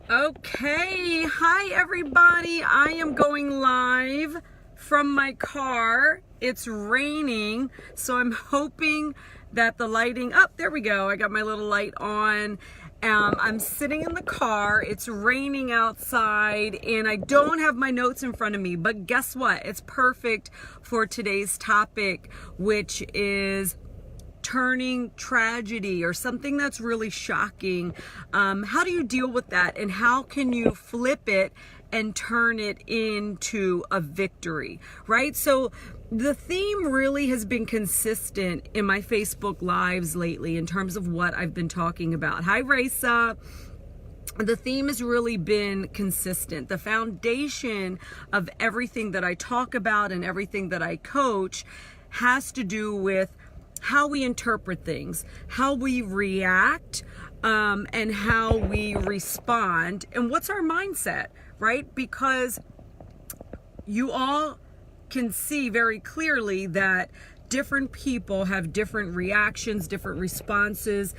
Okay, hi everybody. I am going live from my car. It's raining, so I'm hoping that the lighting, there we go. I got my little light on. I'm sitting in the car. It's raining outside and I don't have my notes in front of me, but guess what? It's perfect for today's topic, which is turning tragedy or something that's really shocking. How do you deal with that, and how can you flip it and turn it into a victory, right? So the theme really has been consistent in my Facebook lives lately in terms of what I've been talking about. Hi, Raisa. The theme has really been consistent. The foundation of everything that I talk about and everything that I coach has to do with how we interpret things, how we react, and how we respond, and what's our mindset, right? Because you all can see very clearly that different people have different reactions, different responses,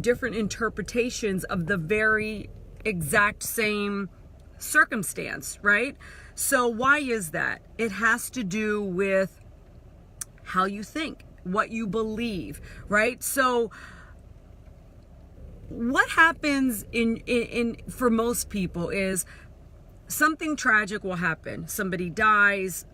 different interpretations of the very exact same circumstance, right? So why is that? It has to do with how you think, what you believe, right? So what happens in for most people is something tragic will happen. Somebody dies,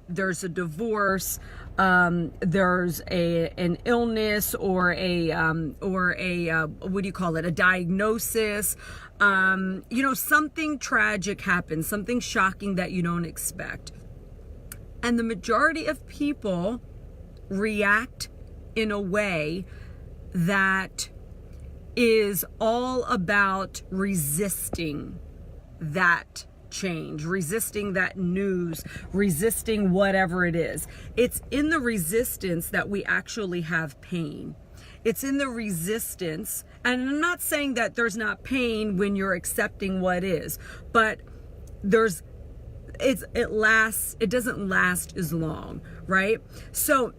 there's a divorce, there's an illness or a what do you call it? A diagnosis. Something tragic happens, something shocking that you don't expect. And the majority of people react in a way that is all about resisting that change, resisting that news, resisting whatever it is. It's in the resistance that we actually have pain. It's in the resistance, and I'm not saying that there's not pain when you're accepting what is, but it doesn't last as long, right? So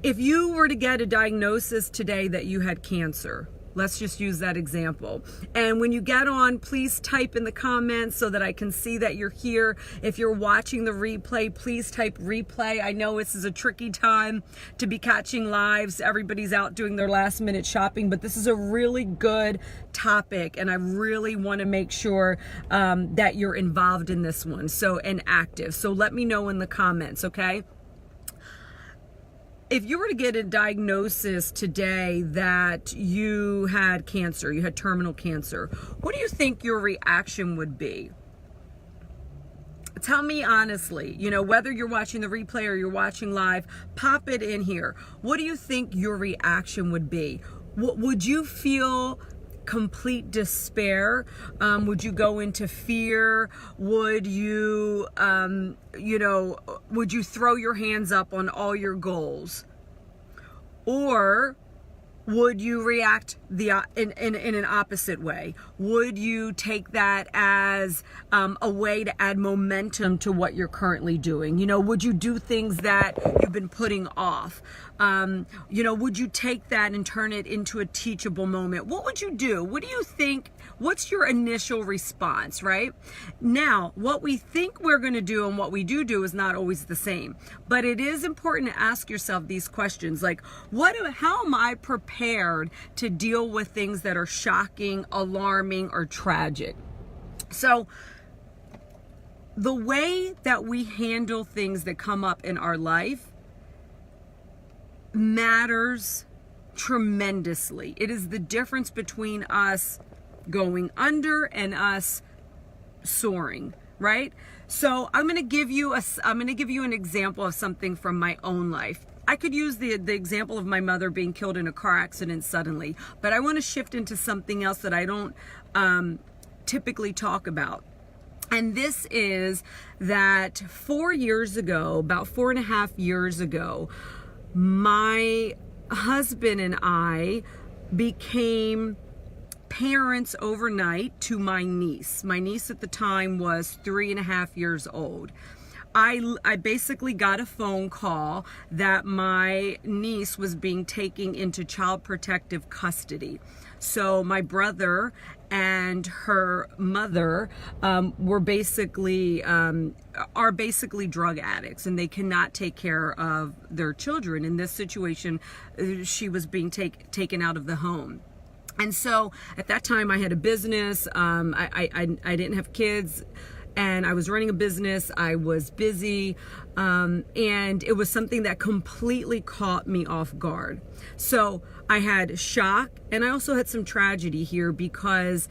if you were to get a diagnosis today that you had cancer, let's just use that example. And when you get on, please type in the comments so that I can see that you're here. If you're watching the replay, please type replay. I know this is a tricky time to be catching lives. Everybody's out doing their last minute shopping, but this is a really good topic and I really want to make sure that you're involved in this one, and active. So let me know in the comments, okay? If you were to get a diagnosis today that you had cancer, you had terminal cancer, what do you think your reaction would be? Tell me honestly, whether you're watching the replay or you're watching live, pop it in here. What do you think your reaction would be? Would you feel complete despair? Would you go into fear? Would you, would you throw your hands up on all your goals? Or would you react in an opposite way? Would you take that as a way to add momentum to what you're currently doing? Would you do things that you've been putting off? Would you take that and turn it into a teachable moment? What would you do? What do you think? What's your initial response, right? Now, what we think we're going to do and what we do is not always the same. But it is important to ask yourself these questions, like, how am I prepared to deal with things that are shocking, alarming, or tragic? So the way that we handle things that come up in our life matters tremendously. It is the difference between us going under and us soaring, right? So I'm going to give you an example of something from my own life. I could use the example of my mother being killed in a car accident suddenly, but I want to shift into something else that I don't typically talk about. And this is that 4 years ago, about 4.5 years ago, my husband and I became parents overnight to my niece. My niece at the time was 3.5 years old. I basically got a phone call that my niece was being taken into child protective custody. So my brother and her mother are basically drug addicts, and they cannot take care of their children. In this situation, she was being taken out of the home. And so at that time I had a business. I didn't have kids, and I was running a business. I was busy, and it was something that completely caught me off guard. So I had shock, and I also had some tragedy here because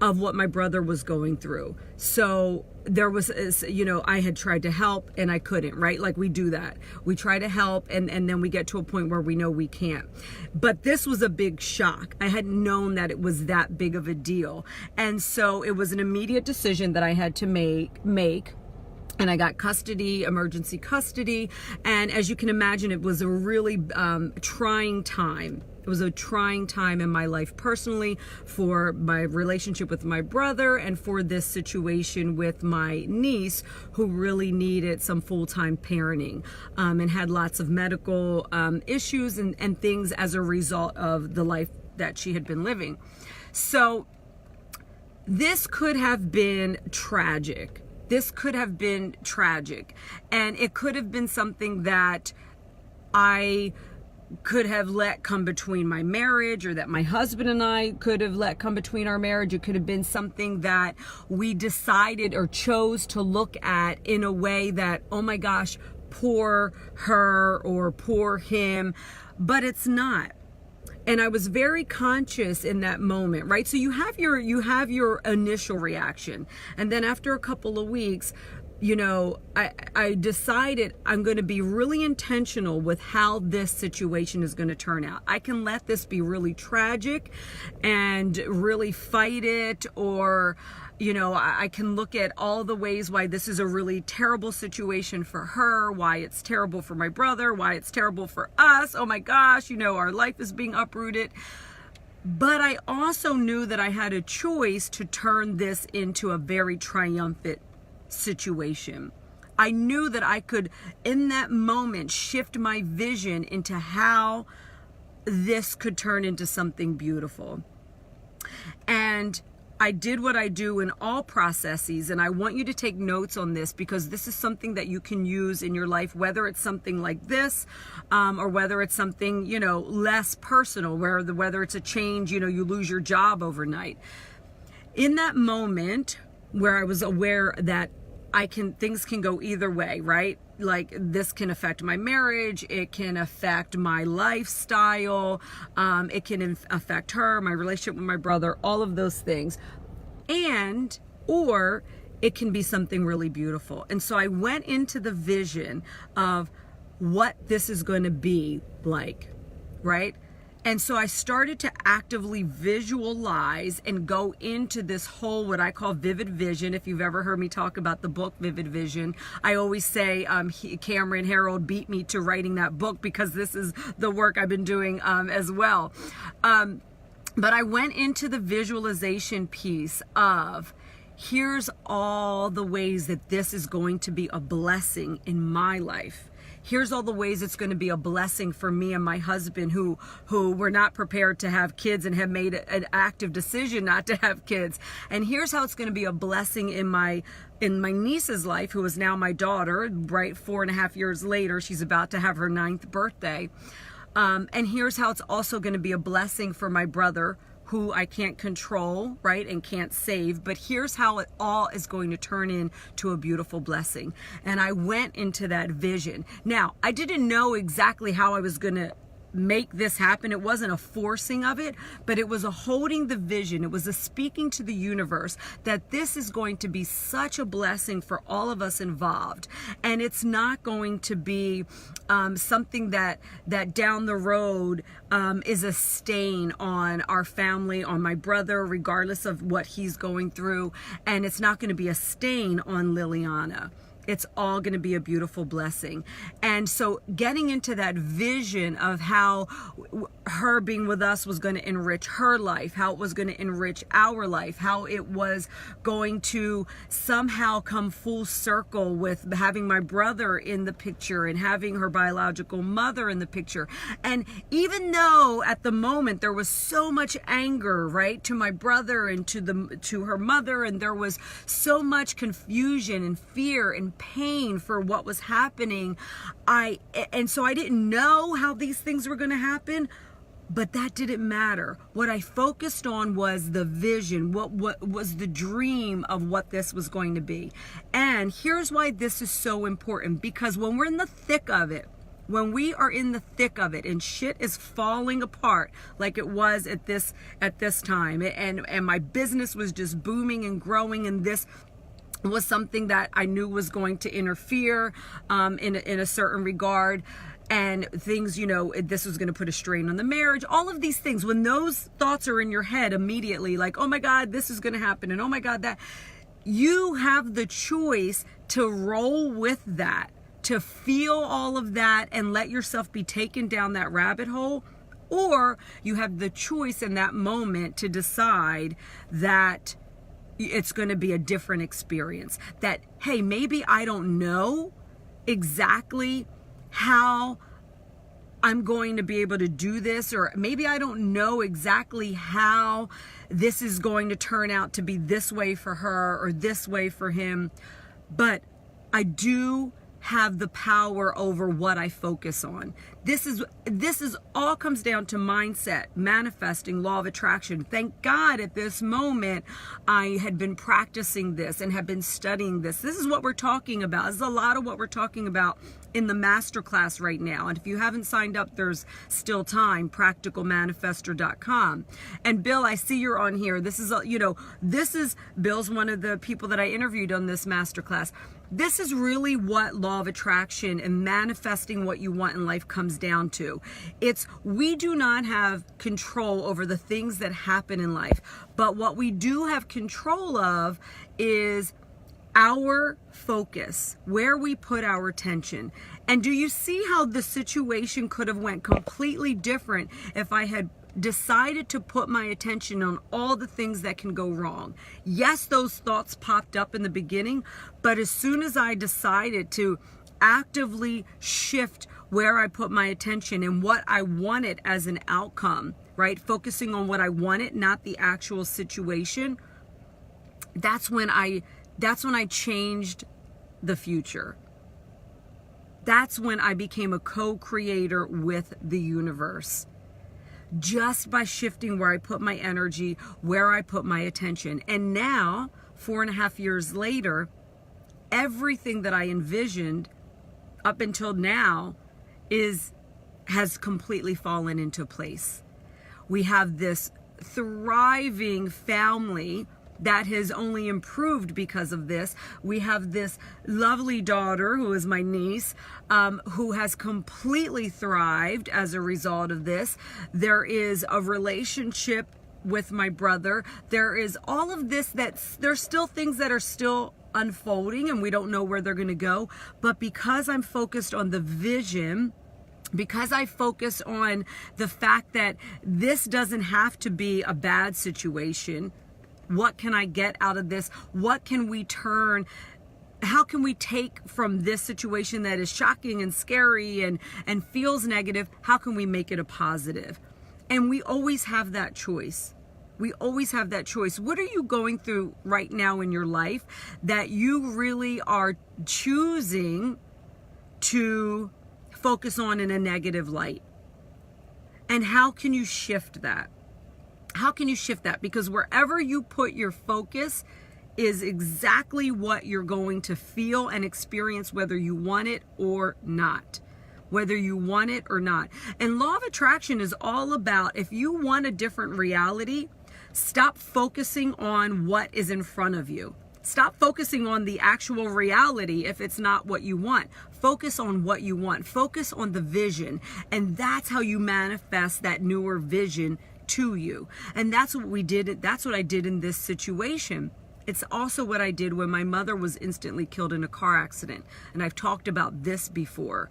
of what my brother was going through. So there was, I had tried to help and I couldn't, right? Like we do that. We try to help and then we get to a point where we know we can't. But this was a big shock. I hadn't known that it was that big of a deal. And so it was an immediate decision that I had to make. And I got custody, emergency custody. And as you can imagine, it was a really trying time. It was a trying time in my life personally, for my relationship with my brother, and for this situation with my niece, who really needed some full-time parenting and had lots of medical issues and things as a result of the life that she had been living. So this could have been tragic. This could have been tragic. And it could have been something that I could have let come between my marriage, or that my husband and I could have let come between our marriage. It could have been something that we decided or chose to look at in a way that, oh my gosh, poor her or poor him, but it's not. And I was very conscious in that moment, right? So you have your initial reaction, and then after a couple of weeks, I decided I'm going to be really intentional with how this situation is going to turn out. I can let this be really tragic and really fight it, or I can look at all the ways why this is a really terrible situation for her, why it's terrible for my brother, why it's terrible for us. Oh my gosh, our life is being uprooted. But I also knew that I had a choice to turn this into a very triumphant situation. I knew that I could, in that moment, shift my vision into how this could turn into something beautiful. And I did what I do in all processes, and I want you to take notes on this, because this is something that you can use in your life, whether it's something like this, or whether it's something, less personal, whether it's a change, you lose your job overnight. In that moment where I was aware that things can go either way, right? Like, this can affect my marriage, it can affect my lifestyle, it can affect her, my relationship with my brother, all of those things. Or it can be something really beautiful. And so I went into the vision of what this is going to be like, right? And so I started to actively visualize and go into this whole, what I call vivid vision. If you've ever heard me talk about the book Vivid Vision, I always say Cameron Harold beat me to writing that book, because this is the work I've been doing as well. But I went into the visualization piece of, here's all the ways that this is going to be a blessing in my life. Here's all the ways it's going to be a blessing for me and my husband, who were not prepared to have kids and have made an active decision not to have kids. And here's how it's going to be a blessing in my niece's life, who is now my daughter, right? 4.5 years later, she's about to have her 9th birthday. And here's how it's also going to be a blessing for my brother, who I can't control, right, and can't save, but here's how it all is going to turn into a beautiful blessing. And I went into that vision. Now, I didn't know exactly how I was going to make this happen. It wasn't a forcing of it, but it was a holding the vision. It was a speaking to the universe that this is going to be such a blessing for all of us involved. And it's not going to be something that down the road is a stain on our family, on my brother, regardless of what he's going through. And it's not going to be a stain on Liliana. It's all going to be a beautiful blessing. And so getting into that vision of how her being with us was going to enrich her life, how it was going to enrich our life, how it was going to somehow come full circle with having my brother in the picture and having her biological mother in the picture. And even though at the moment there was so much anger, right, to my brother and to her mother, and there was so much confusion and fear and pain for what was happening, and so I didn't know how these things were going to happen, but that didn't matter. What I focused on was the vision, what was the dream of what this was going to be. And here's why this is so important, because when we're in the thick of it, when we are in the thick of it and shit is falling apart like it was at this time, and my business was just booming and growing, and this was something that I knew was going to interfere in a certain regard, and things, this was going to put a strain on the marriage, all of these things. When those thoughts are in your head immediately, like, oh my God, this is going to happen, and oh my God, that, you have the choice to roll with that, to feel all of that and let yourself be taken down that rabbit hole, or you have the choice in that moment to decide that it's going to be a different experience. That, hey, maybe I don't know exactly how I'm going to be able to do this, or maybe I don't know exactly how this is going to turn out to be this way for her or this way for him, but I do have the power over what I focus on. This is all comes down to mindset, manifesting, law of attraction. Thank God at this moment I had been practicing this and have been studying this. This is what we're talking about. This is a lot of what we're talking about in the masterclass right now. And if you haven't signed up, there's still time, practicalmanifestor.com. And Bill, I see you're on here. This is, Bill's one of the people that I interviewed on this masterclass. This is really what law of attraction and manifesting what you want in life comes down to. We do not have control over the things that happen in life, but what we do have control of is our focus, where we put our attention. And do you see how the situation could have went completely different if I had decided to put my attention on all the things that can go wrong? Yes, those thoughts popped up in the beginning, but as soon as I decided to actively shift where I put my attention and what I wanted as an outcome, right? Focusing on what I wanted, not the actual situation. That's when I changed the future. That's when I became a co-creator with the universe. Just by shifting where I put my energy, where I put my attention. And now, 4.5 years later, everything that I envisioned up until now has completely fallen into place. We have this thriving family that has only improved because of this. We have this lovely daughter who is my niece, who has completely thrived as a result of this. There is a relationship with my brother. There is all of this there's still things that are still unfolding and we don't know where they're going to go. But because I'm focused on the vision, because I focus on the fact that this doesn't have to be a bad situation, what can I get out of this? What can we turn? How can we take from this situation that is shocking and scary and feels negative? How can we make it a positive? And we always have that choice. We always have that choice. What are you going through right now in your life that you really are choosing to focus on in a negative light? And how can you shift that? How can you shift that? Because wherever you put your focus is exactly what you're going to feel and experience, whether you want it or not. Whether you want it or not. And law of attraction is all about, if you want a different reality, stop focusing on what is in front of you. Stop focusing on the actual reality if it's not what you want. Focus on what you want. Focus on the vision. And that's how you manifest that newer vision to you. And that's what we did. That's what I did in this situation. It's also what I did when my mother was instantly killed in a car accident. And I've talked about this before.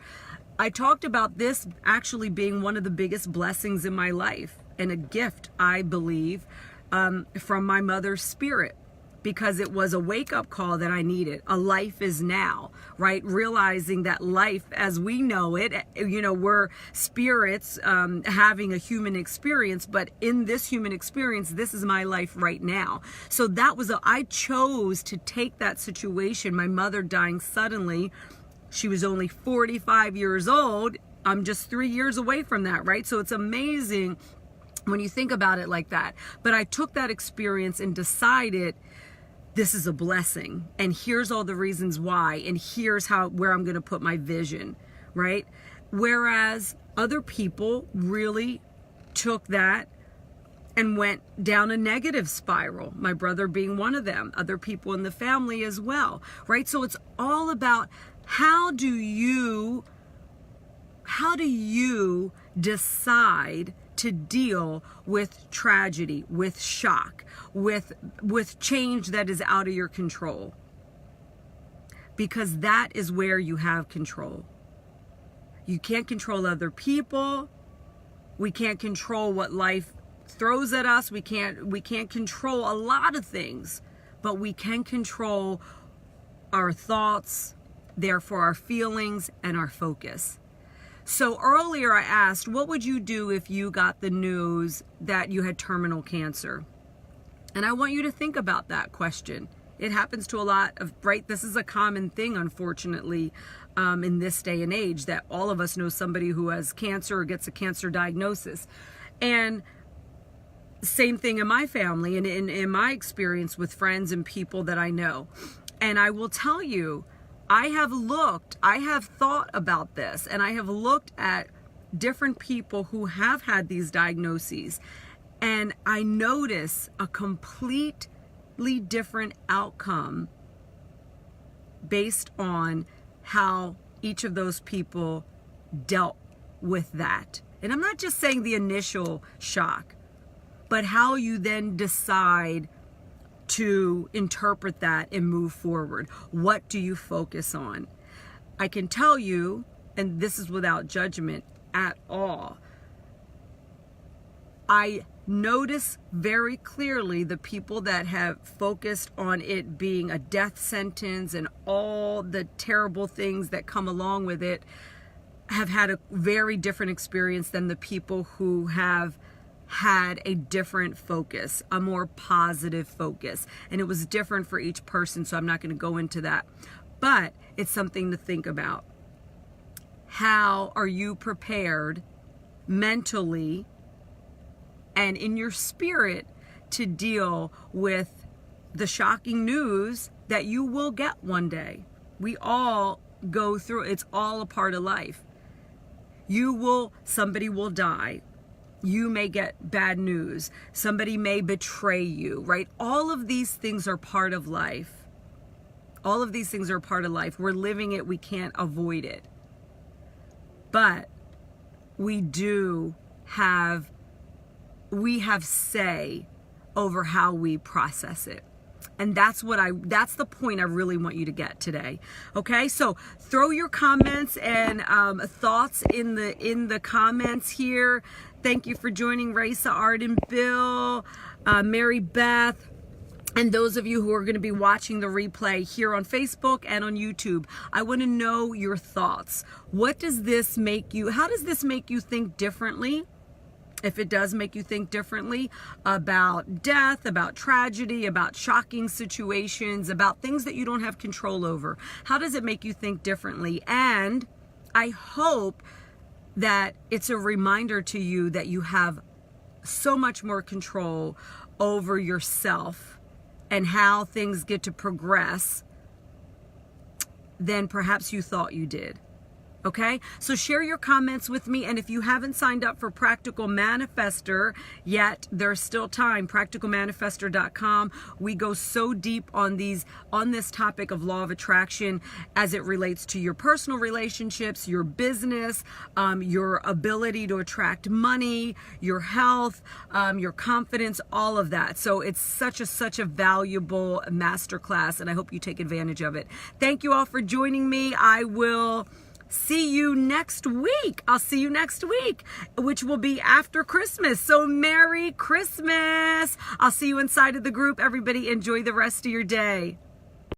I talked about this actually being one of the biggest blessings in my life and a gift, I believe, from my mother's spirit, because it was a wake-up call that I needed. A life is now, right? Realizing that life as we know it, we're spirits having a human experience, but in this human experience, this is my life right now. So that was I chose to take that situation, my mother dying suddenly. She was only 45 years old. I'm just 3 years away from that, right? So it's amazing when you think about it like that. But I took that experience and decided, this is a blessing, and here's all the reasons why, and here's where I'm going to put my vision, right? Whereas other people really took that and went down a negative spiral, my brother being one of them, other people in the family as well, right? So it's all about how do you decide to deal with tragedy, with shock, with change that is out of your control. Because that is where you have control. You can't control other people. We can't control what life throws at us. We can't control a lot of things, but we can control our thoughts, therefore our feelings and our focus. So earlier I asked, what would you do if you got the news that you had terminal cancer? And I want you to think about that question. It happens to a lot of, right? This is a common thing, unfortunately, in this day and age, that all of us know somebody who has cancer or gets a cancer diagnosis. And same thing in my family and in my experience with friends and people that I know. And I will tell you, I have thought about this, and I have looked at different people who have had these diagnoses, and I notice a completely different outcome based on how each of those people dealt with that. And I'm not just saying the initial shock, but how you then decide to interpret that and move forward. What do you focus on? I can tell you, and this is without judgment at all, I notice very clearly the people that have focused on it being a death sentence and all the terrible things that come along with it have had a very different experience than the people who have had a different focus, a more positive focus. And it was different for each person, so I'm not going to go into that. But it's something to think about. How are you prepared mentally and in your spirit to deal with the shocking news that you will get one day? We all go through, it's all a part of life. Somebody will die. You may get bad news. Somebody may betray you, right? All of these things are part of life. All of these things are part of life. We're living it. We can't avoid it. But we have say over how we process it. And that's the point I really want you to get today. Okay, so throw your comments and thoughts in the comments here. Thank you for joining Raisa, Arden, Bill, Mary Beth, and those of you who are going to be watching the replay here on Facebook and on YouTube. I want to know your thoughts. What does this make you? How does this make you think differently? If it does make you think differently about death, about tragedy, about shocking situations, about things that you don't have control over, how does it make you think differently? And I hope that it's a reminder to you that you have so much more control over yourself and how things get to progress than perhaps you thought you did. Okay, so share your comments with me, and if you haven't signed up for Practical Manifester yet, there's still time. practicalmanifester.com. We go so deep on this topic of law of attraction as it relates to your personal relationships, your business, your ability to attract money, your health, your confidence, all of that. So it's such a valuable masterclass, and I hope you take advantage of it. Thank you all for joining me. I will see you next week. I'll see you next week, which will be after Christmas. So Merry Christmas. I'll see you inside of the group. Everybody enjoy the rest of your day.